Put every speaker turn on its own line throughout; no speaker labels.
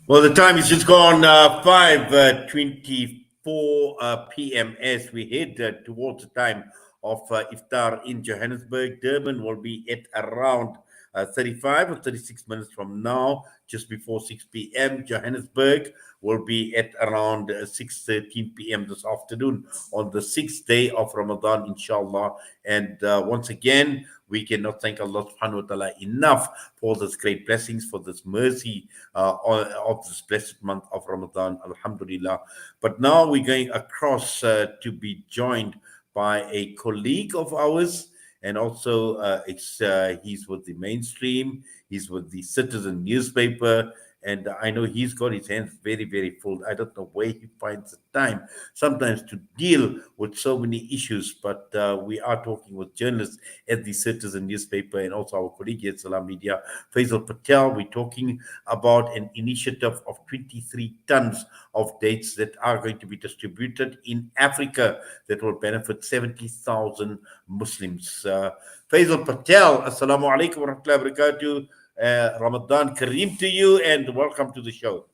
Well, the time is just gone 5:24 p.m. as we head towards the time of iftar in Johannesburg. Durban will be at around 35 or 36 minutes from now, just before 6 p.m. Johannesburg will be at around 6:13 p.m. this afternoon on the sixth day of Ramadan, inshallah. And once again, we cannot thank Allah subhanahu wa ta'ala enough for this great blessings, for this mercy of this blessed month of Ramadan, Alhamdulillah. But now we're going across to be joined by a colleague of ours, and also he's with the mainstream, he's with the Citizen newspaper, and I know he's got his hands very, very full. I don't know where he finds the time sometimes to deal with so many issues, but we are talking with journalists at the Citizen newspaper and also our colleague at Salam Media, Faisal Patel. We're talking about an initiative of 23 tons of dates that are going to be distributed in Africa that will benefit 70,000 Muslims. Faisal Patel, Assalamu alaikum wa rahmatullahi wa barakatuh. Ramadan Kareem to you and welcome to the show.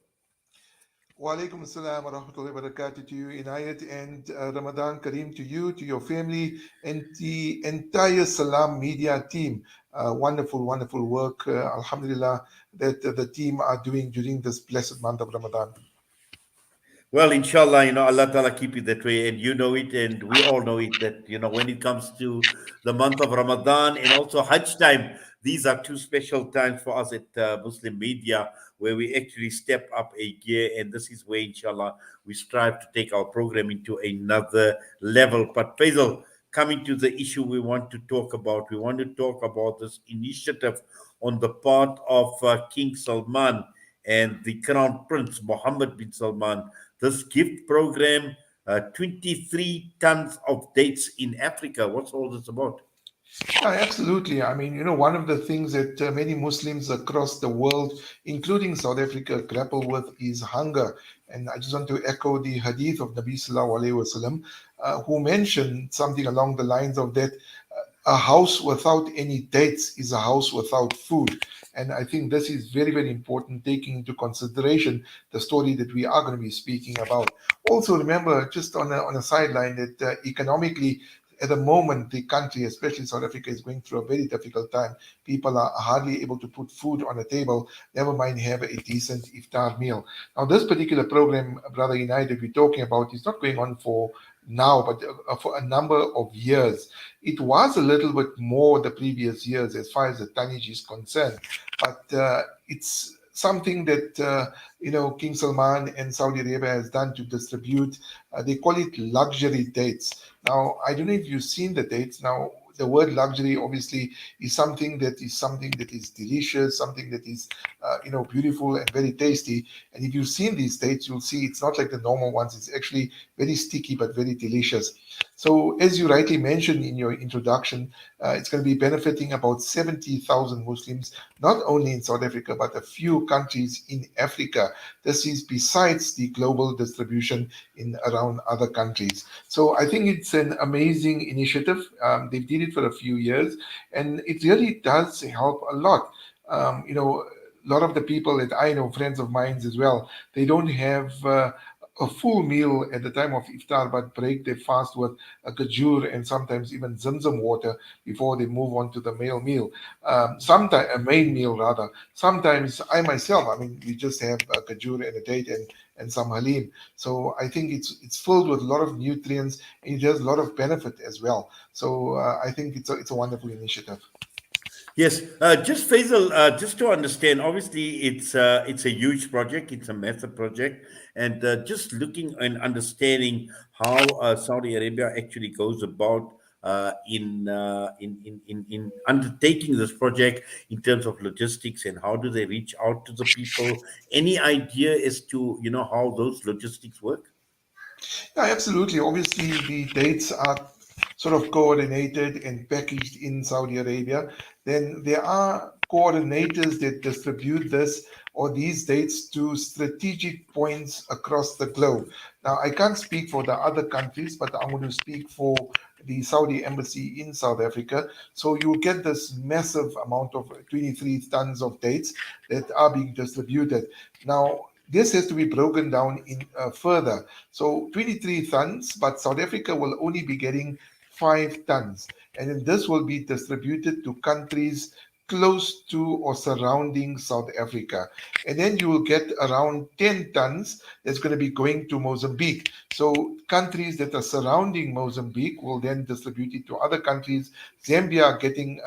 Wa alaikum assalam wa rahmatullahi wa barakatuh to you, Inayat, and Ramadan Kareem to you, to your family, and the entire Salam Media team. Wonderful, wonderful work, Alhamdulillah, that the team are doing during this blessed month of Ramadan.
Well, inshallah, Allah Ta'ala keep it that way. And you know it, and we all know it, that, when it comes to the month of Ramadan and also Hajj time, these are two special times for us at Muslim Media where we actually step up a gear. And this is where, inshallah, we strive to take our program into another level. But Faisal, coming to the issue we want to talk about this initiative on the part of King Salman and the Crown Prince Mohammed bin Salman, this gift program, 23 tons of dates in Africa. What's all this about?
Yeah, absolutely. I mean, one of the things that many Muslims across the world, including South Africa, grapple with is hunger. And I just want to echo the hadith of Nabi Sallallahu Alaihi Wasallam, who mentioned something along the lines of that a house without any dates is a house without food. And I think this is very, very important, taking into consideration the story that we are going to be speaking about. Also, remember, just on a sideline, that economically, at the moment, the country, especially South Africa, is going through a very difficult time. People are hardly able to put food on the table, never mind have a decent iftar meal. Now, this particular program, Brother United, we're talking about is not going on for now, but for a number of years. It was a little bit more the previous years as far as the tonnage is concerned, but it's something that King Salman and Saudi Arabia has done to distribute. They call it luxury dates. Now, I don't know if you've seen the dates. Now, the word luxury obviously is something that is delicious, something that is beautiful and very tasty. And if you've seen these dates, you'll see it's not like the normal ones. It's actually very sticky but very delicious. So, as you rightly mentioned in your introduction, it's going to be benefiting about 70,000 Muslims, not only in South Africa, but a few countries in Africa. This is besides the global distribution in around other countries. So I think it's an amazing initiative. They did it for a few years, and it really does help a lot. A lot of the people that I know, friends of mine as well, they don't have a full meal at the time of iftar, but break their fast with a kajur and sometimes even zamzam water before they move on to the main meal. Sometimes a main meal rather. Sometimes I myself, I mean, we just have a kajur and a date and some halim. So I think it's filled with a lot of nutrients and it has a lot of benefit as well. So I think it's a wonderful initiative.
Yes, just Faisal, just to understand, obviously it's a huge project, it's a massive project, and just looking and understanding how Saudi Arabia actually goes about in undertaking this project in terms of logistics and how do they reach out to the people? Any idea as to how those logistics work?
Yeah, absolutely. Obviously, the dates are sort of coordinated and packaged in Saudi Arabia. Then there are coordinators that distribute this or these dates to strategic points across the globe. Now, I can't speak for the other countries, but I'm going to speak for the Saudi embassy in South Africa. So you get this massive amount of 23 tons of dates that are being distributed. Now, This has to be broken down in further. So 23 tons, but South Africa will only be getting 5 tons. And then this will be distributed to countries close to or surrounding South Africa. And then you will get around 10 tons that's going to be going to Mozambique. So countries that are surrounding Mozambique will then distribute it to other countries. Zambia getting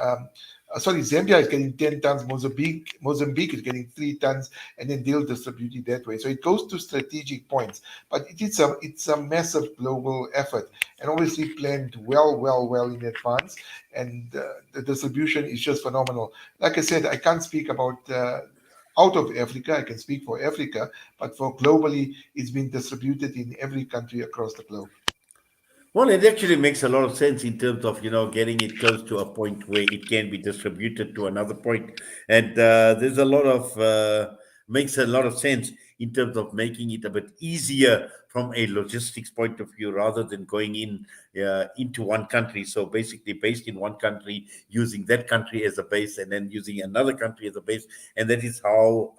Zambia is getting 10 tons, Mozambique is getting 3 tons, and then they'll distribute it that way. So it goes to strategic points, but it's a massive global effort, and obviously planned well in advance. And the distribution is just phenomenal. Like I said, I can't speak about out of Africa. I can speak for Africa, but for globally, it's been distributed in every country across the globe.
Well, it actually makes a lot of sense in terms of getting it close to a point where it can be distributed to another point, and there's a lot of makes a lot of sense in terms of making it a bit easier from a logistics point of view rather than going into one country. So basically, based in one country, using that country as a base, and then using another country as a base, and that is how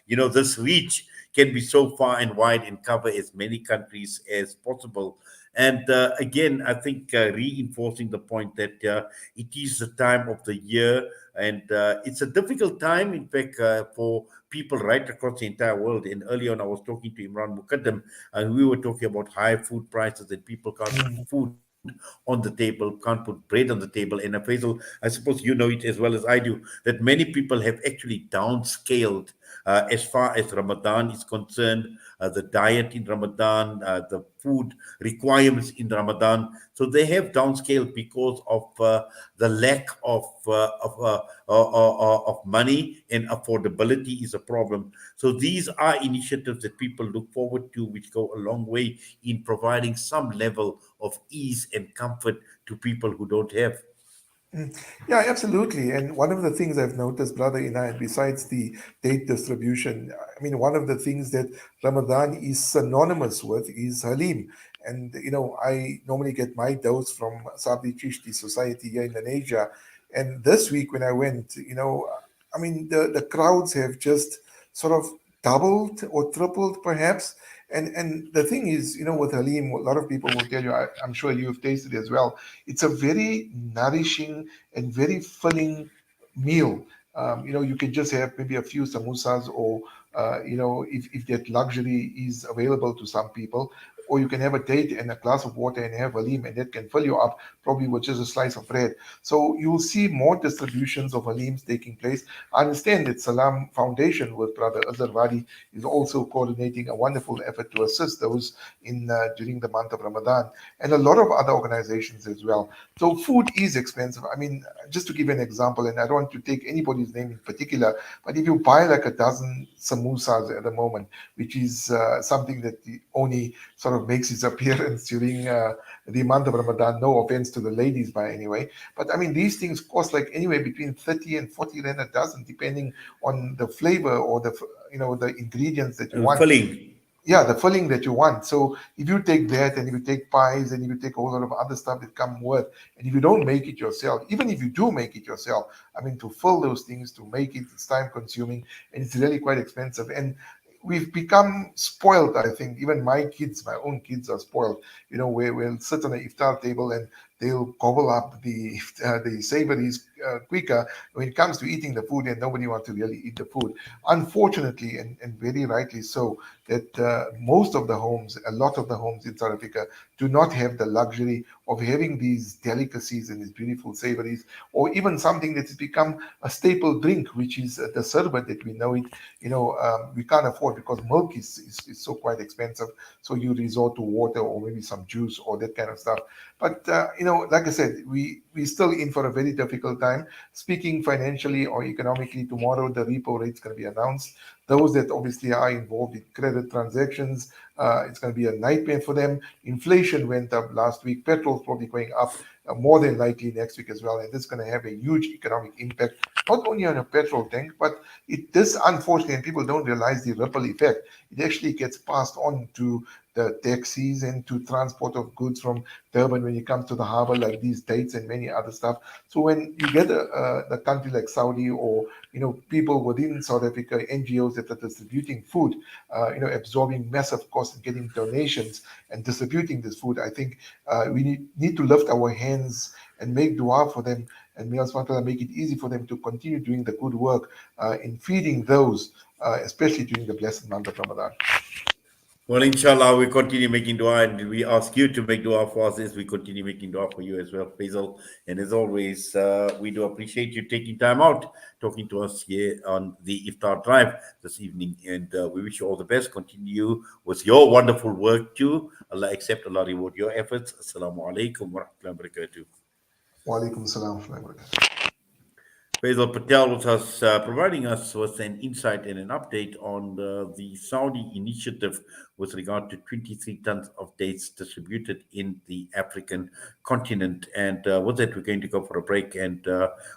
this reach can be so far and wide and cover as many countries as possible. And again, I think reinforcing the point that it is the time of the year, and it's a difficult time, in fact, for people right across the entire world. And earlier on, I was talking to Imran Mukaddam, and we were talking about high food prices, and people can't put
Mm.
food on the table, can't put bread on the table. And Faisal, I suppose you know it as well as I do, that many people have actually downscaled as far as Ramadan is concerned, the diet in Ramadan, the food requirements in Ramadan. So they have downscaled because of the lack of money, and affordability is a problem. So these are initiatives that people look forward to, which go a long way in providing some level of ease and comfort to people who don't have.
Mm. Yeah, absolutely. And one of the things I've noticed, brother Inayat, besides the date distribution, I mean, one of the things that Ramadan is synonymous with is Halim. And, I normally get my dose from Sabri Chishti Society here in Indonesia. And this week when I went, I mean, the crowds have just sort of doubled or tripled perhaps. And the thing is, with Halim, a lot of people will tell you, I'm sure you've tasted it as well, it's a very nourishing and very filling meal. You can just have maybe a few samosas, or if that luxury is available to some people, or you can have a date and a glass of water and have halim, and that can fill you up probably with just a slice of bread. So you'll see more distributions of halims taking place. I understand that Salam Foundation with Brother Azarwadi is also coordinating a wonderful effort to assist those in during the month of Ramadan, and a lot of other organizations as well. So food is expensive. I mean, just to give you an example, and I don't want to take anybody's name in particular, but if you buy like a dozen samosas at the moment, which is something that only sort of makes its appearance during the month of Ramadan, no offense to the ladies by anyway, but I mean, these things cost like anywhere between 30 and 40 rand a dozen, depending on the flavor or the ingredients that you want.
Filling.
Yeah, the filling that you want. So if you take that, and if you take pies, and if you take a whole lot of other stuff that come with, and if you don't make it yourself, even if you do make it yourself, I mean, to fill those things, to make it, it's time consuming, and it's really quite expensive. And we've become spoiled. I think even my kids, my own kids, are spoiled. Where we'll sit on an iftar table, and they'll gobble up the savories quicker when it comes to eating the food, and nobody wants to really eat the food. Unfortunately, and very rightly so, that most of the homes, a lot of the homes in South Africa, do not have the luxury of having these delicacies and these beautiful savories, or even something that has become a staple drink, which is the sherbet that we know it. We can't afford, because milk is so quite expensive. So you resort to water, or maybe some juice, or that kind of stuff. But like I said, we still in for a very difficult time. Speaking financially or economically, tomorrow the repo rate is going to be announced. Those that obviously are involved in credit transactions, it's going to be a nightmare for them. Inflation went up last week. Petrol's probably going up more than likely next week as well. And this is going to have a huge economic impact not only on a petrol tank, but it this unfortunately, and people don't realize the ripple effect. It actually gets passed on to the taxis and to transport of goods from Durban when you come to the harbor, like these dates and many other stuff. So when you get a country like Saudi, or people within South Africa, NGOs that are distributing food, absorbing massive costs and getting donations and distributing this food, I think we need to lift our hands and make dua for them, and may Allah subhanahu wa ta'ala make it easy for them to continue doing the good work in feeding those, especially during the blessed month of Ramadan.
Well, inshallah, we continue making dua, and we ask you to make dua for us as we continue making dua for you as well, Faisal. And as always, we do appreciate you taking time out talking to us here on the Iftar Drive this evening. And we wish you all the best. Continue with your wonderful work too. Allah accept, Allah reward your efforts. Assalamu alaikum wa rahmatullahi wa barakatuh.
Wa alaikum salam wa rahmatullahi wa barakatuh.
Faisal Patel was us, providing us with an insight and an update on the Saudi initiative with regard to 23 tons of dates distributed in the African continent. And with that, we're going to go for a break. And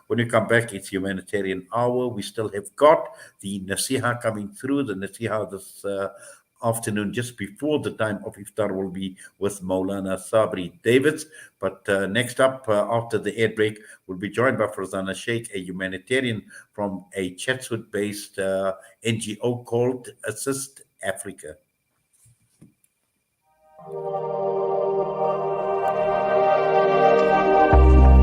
when we come back, it's humanitarian hour. We still have got the Nasiha coming through. The Nasiha this afternoon, just before the time of iftar, will be with Maulana Sabri Davids. But next up, after the air break, we'll be joined by Farzana Sheikh, a humanitarian from a Chatswood based NGO called Assist Africa.